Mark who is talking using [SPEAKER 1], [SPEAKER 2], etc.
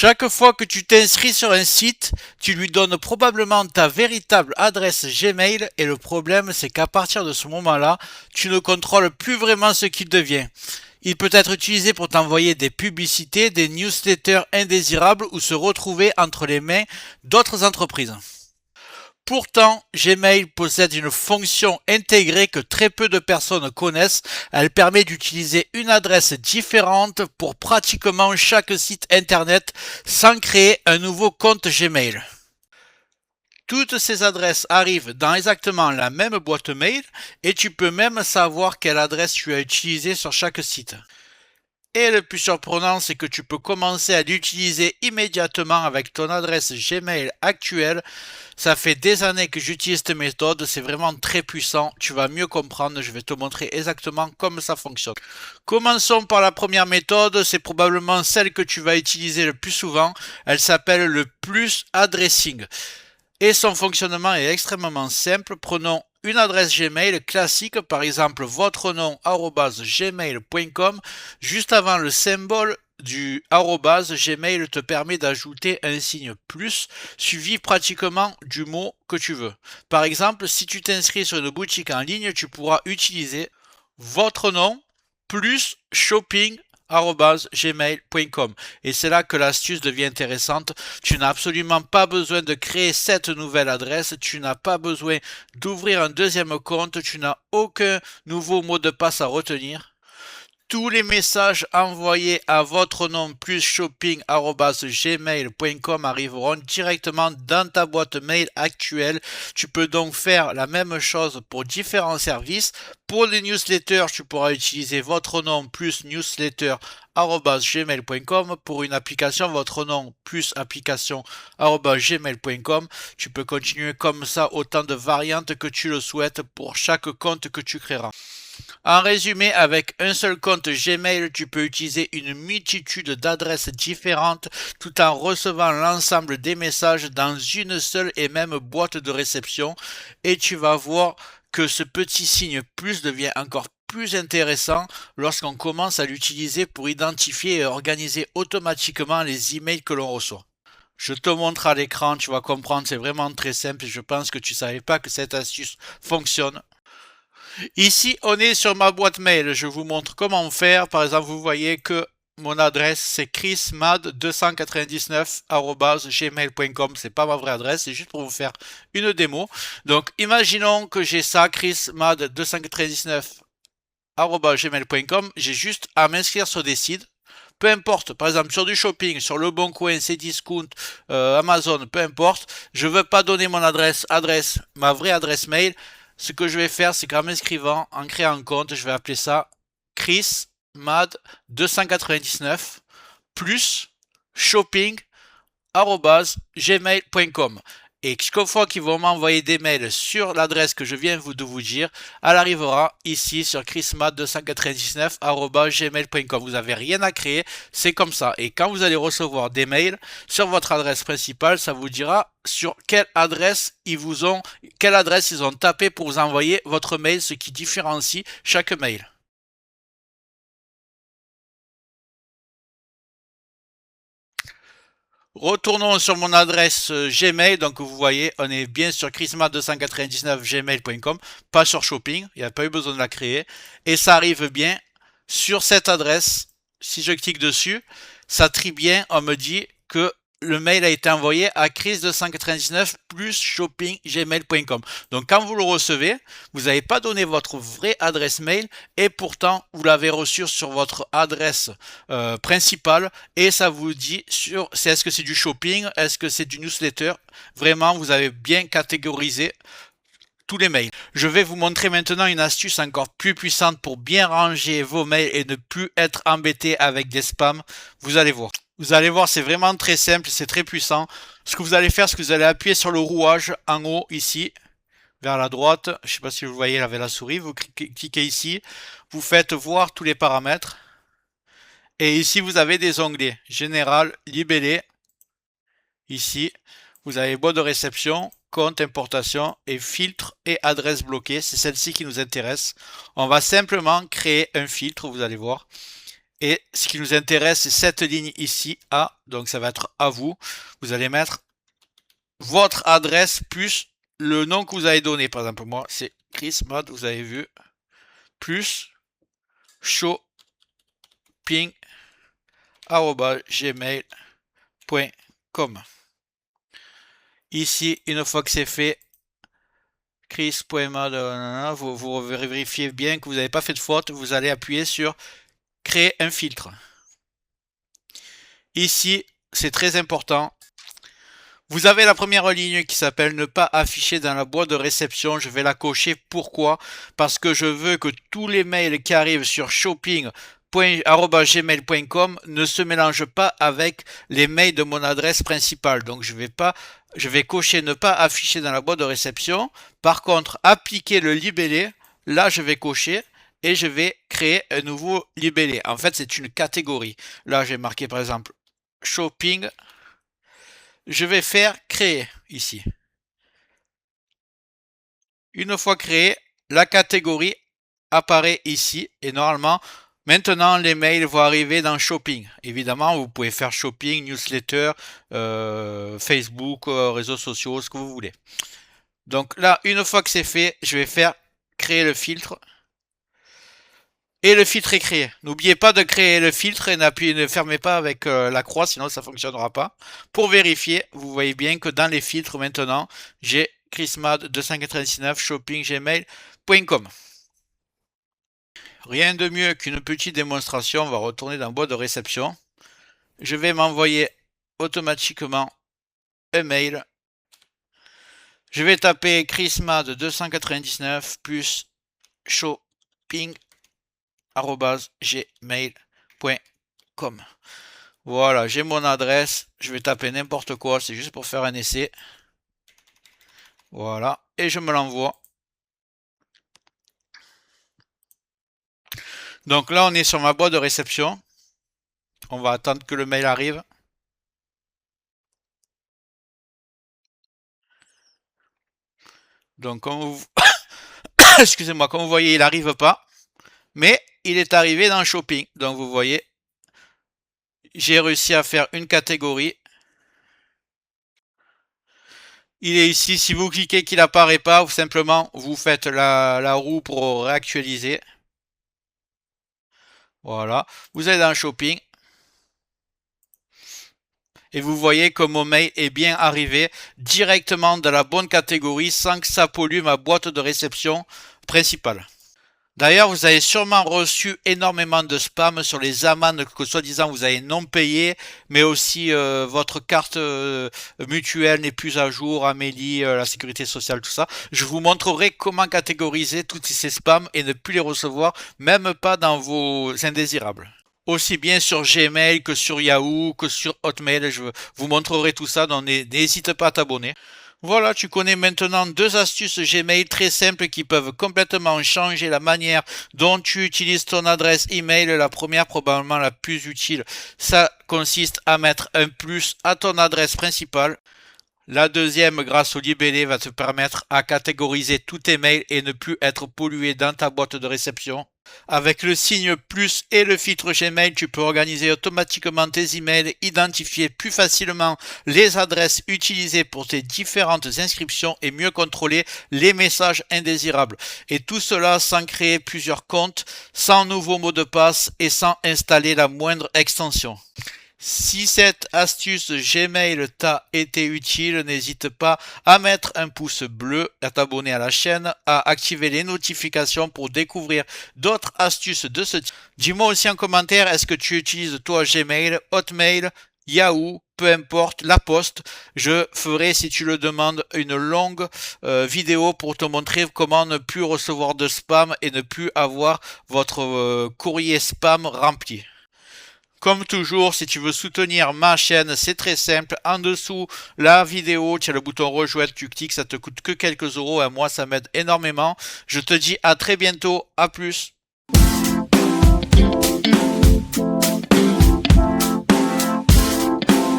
[SPEAKER 1] Chaque fois que tu t'inscris sur un site, tu lui donnes probablement ta véritable adresse Gmail et le problème c'est qu'à partir de ce moment-là, tu ne contrôles plus vraiment ce qu'il devient. Il peut être utilisé pour t'envoyer des publicités, des newsletters indésirables ou se retrouver entre les mains d'autres entreprises. Pourtant, Gmail possède une fonction intégrée que très peu de personnes connaissent. Elle permet d'utiliser une adresse différente pour pratiquement chaque site internet sans créer un nouveau compte Gmail. Toutes ces adresses arrivent dans exactement la même boîte mail et tu peux même savoir quelle adresse tu as utilisée sur chaque site. Et le plus surprenant, c'est que tu peux commencer à l'utiliser immédiatement avec ton adresse Gmail actuelle. Ça fait des années que j'utilise cette méthode, c'est vraiment très puissant. Tu vas mieux comprendre, je vais te montrer exactement comment ça fonctionne. Commençons par la première méthode, c'est probablement celle que tu vas utiliser le plus souvent. Elle s'appelle le plus addressing. Et son fonctionnement est extrêmement simple. Prenons une adresse Gmail classique, par exemple votre nom @gmail.com. Juste avant le symbole du arrobase, Gmail te permet d'ajouter un signe plus suivi pratiquement du mot que tu veux. Par exemple, si tu t'inscris sur une boutique en ligne, tu pourras utiliser votre nom plus shopping gmail.com. Et c'est là que l'astuce devient intéressante. Tu n'as absolument pas besoin de créer cette nouvelle adresse, tu n'as pas besoin d'ouvrir un deuxième compte, tu n'as aucun nouveau mot de passe à retenir. Tous les messages envoyés à votre nom plus shopping@gmail.com arriveront directement dans ta boîte mail actuelle. Tu peux donc faire la même chose pour différents services. Pour les newsletters, tu pourras utiliser votre nom plus newsletter@gmail.com. Pour une application, votre nom plus application@gmail.com. Tu peux continuer comme ça autant de variantes que tu le souhaites pour chaque compte que tu créeras. En résumé, avec un seul compte Gmail, tu peux utiliser une multitude d'adresses différentes tout en recevant l'ensemble des messages dans une seule et même boîte de réception. Et tu vas voir que ce petit signe plus devient encore plus intéressant lorsqu'on commence à l'utiliser pour identifier et organiser automatiquement les emails que l'on reçoit. Je te montre à l'écran, tu vas comprendre, c'est vraiment très simple et je pense que tu ne savais pas que cette astuce fonctionne. Ici, on est sur ma boîte mail. Je vous montre comment faire. Par exemple, vous voyez que mon adresse, c'est chrismad299@gmail.com. C'est pas ma vraie adresse, c'est juste pour vous faire une démo. Donc, imaginons que j'ai ça, chrismad299@gmail.com. J'ai juste à m'inscrire sur des sites. Peu importe, par exemple sur du shopping, sur Le Bon Coin, Cdiscount, Amazon, peu importe. Je veux pas donner mon adresse, ma vraie adresse mail. Ce que je vais faire, c'est qu'en m'inscrivant, en créant un compte, je vais appeler ça chrismad299 plus shopping@gmail.com. Et chaque fois qu'ils vont m'envoyer des mails sur l'adresse que je viens de vous dire, elle arrivera ici sur chrismad299@gmail.com. Vous n'avez rien à créer, c'est comme ça. Et quand vous allez recevoir des mails sur votre adresse principale, ça vous dira sur quelle adresse ils ont tapé pour vous envoyer votre mail, ce qui différencie chaque mail. Retournons sur mon adresse Gmail, donc vous voyez, on est bien sur chrisma299gmail.com, pas sur Shopping, il n'y a pas eu besoin de la créer, et ça arrive bien sur cette adresse. Si je clique dessus, ça trie bien, on me dit que le mail a été envoyé à chris299 plus shopping@gmail.com. Donc quand vous le recevez, vous n'avez pas donné votre vraie adresse mail et pourtant vous l'avez reçu sur votre adresse principale et ça vous dit est-ce que c'est du shopping, est-ce que c'est du newsletter. Vraiment, vous avez bien catégorisé tous les mails. Je vais vous montrer maintenant une astuce encore plus puissante pour bien ranger vos mails et ne plus être embêté avec des spams. Vous allez voir. Vous allez voir, c'est vraiment très simple, c'est très puissant. Ce que vous allez faire, c'est que vous allez appuyer sur le rouage en haut ici, vers la droite. Je ne sais pas si vous voyez avec la souris. Vous cliquez ici, vous faites voir tous les paramètres. Et ici, vous avez des onglets. Général, libellé. Ici, vous avez boîte de réception, compte, importation et filtre et adresse bloquée. C'est celle-ci qui nous intéresse. On va simplement créer un filtre, vous allez voir. Et ce qui nous intéresse, c'est cette ligne ici, A. Donc ça va être à vous. Vous allez mettre votre adresse plus le nom que vous avez donné. Par exemple, moi, c'est Chris Mod, vous avez vu, plus shopping@gmail.com. Ici, une fois que c'est fait, chris.mod, vous vérifiez bien que vous n'avez pas fait de faute. Vous allez appuyer sur créer un filtre. Ici, c'est très important. Vous avez la première ligne qui s'appelle ne pas afficher dans la boîte de réception. Je vais la cocher. Pourquoi? Parce que je veux que tous les mails qui arrivent sur shopping@gmail.com ne se mélangent pas avec les mails de mon adresse principale. Donc je vais cocher ne pas afficher dans la boîte de réception. Par contre, appliquer le libellé, là je vais cocher et je vais créer un nouveau libellé. En fait, c'est une catégorie. Là, j'ai marqué par exemple shopping. Je vais faire créer ici. Une fois créé, la catégorie apparaît ici et normalement, maintenant les mails vont arriver dans shopping. Évidemment, vous pouvez faire shopping, newsletter, Facebook, réseaux sociaux, ce que vous voulez. Donc là, une fois que c'est fait, je vais faire créer le filtre. Et le filtre est créé. N'oubliez pas de créer le filtre et ne fermez pas avec la croix, sinon ça ne fonctionnera pas. Pour vérifier, vous voyez bien que dans les filtres maintenant, j'ai chrismad299 shoppinggmail.com. Rien de mieux qu'une petite démonstration. On va retourner dans la boîte de réception. Je vais m'envoyer automatiquement un mail. Je vais taper chrismad299 plus shopping@gmail.com. Voilà, j'ai mon adresse. Je vais taper n'importe quoi, c'est juste pour faire un essai. Voilà, et je me l'envoie. Donc là, on est sur ma boîte de réception. On va attendre que le mail arrive. Donc, comme vous... excusez-moi, comme vous voyez, il n'arrive pas. Mais il est arrivé dans Shopping. Donc, vous voyez, j'ai réussi à faire une catégorie. Il est ici. Si vous cliquez qu'il n'apparaît pas, ou simplement, vous faites la roue pour réactualiser. Voilà. Vous allez dans Shopping. Et vous voyez que mon mail est bien arrivé directement dans la bonne catégorie sans que ça pollue ma boîte de réception principale. D'ailleurs, vous avez sûrement reçu énormément de spam sur les amendes que soi-disant vous avez non payées, mais aussi votre carte mutuelle n'est plus à jour, Amélie, la sécurité sociale, tout ça. Je vous montrerai comment catégoriser tous ces spams et ne plus les recevoir, même pas dans vos indésirables. Aussi bien sur Gmail que sur Yahoo, que sur Hotmail, je vous montrerai tout ça, donc n'hésite pas à t'abonner. Voilà, tu connais maintenant deux astuces Gmail très simples qui peuvent complètement changer la manière dont tu utilises ton adresse email. La première, probablement la plus utile, ça consiste à mettre un plus à ton adresse principale. La deuxième, grâce au libellé, va te permettre à catégoriser tous tes mails et ne plus être pollué dans ta boîte de réception. Avec le signe plus et le filtre Gmail, tu peux organiser automatiquement tes emails, identifier plus facilement les adresses utilisées pour tes différentes inscriptions et mieux contrôler les messages indésirables. Et tout cela sans créer plusieurs comptes, sans nouveau mot de passe et sans installer la moindre extension. Si cette astuce Gmail t'a été utile, n'hésite pas à mettre un pouce bleu, à t'abonner à la chaîne, à activer les notifications pour découvrir d'autres astuces de ce type. Dis-moi aussi en commentaire, est-ce que tu utilises toi Gmail, Hotmail, Yahoo, peu importe, la poste. Je ferai, si tu le demandes, une longue vidéo pour te montrer comment ne plus recevoir de spam et ne plus avoir votre courrier spam rempli. Comme toujours, si tu veux soutenir ma chaîne, c'est très simple. En dessous, la vidéo, tu as le bouton rejoindre, tu cliques, ça te coûte que quelques euros. Et moi, ça m'aide énormément. Je te dis à très bientôt. À plus.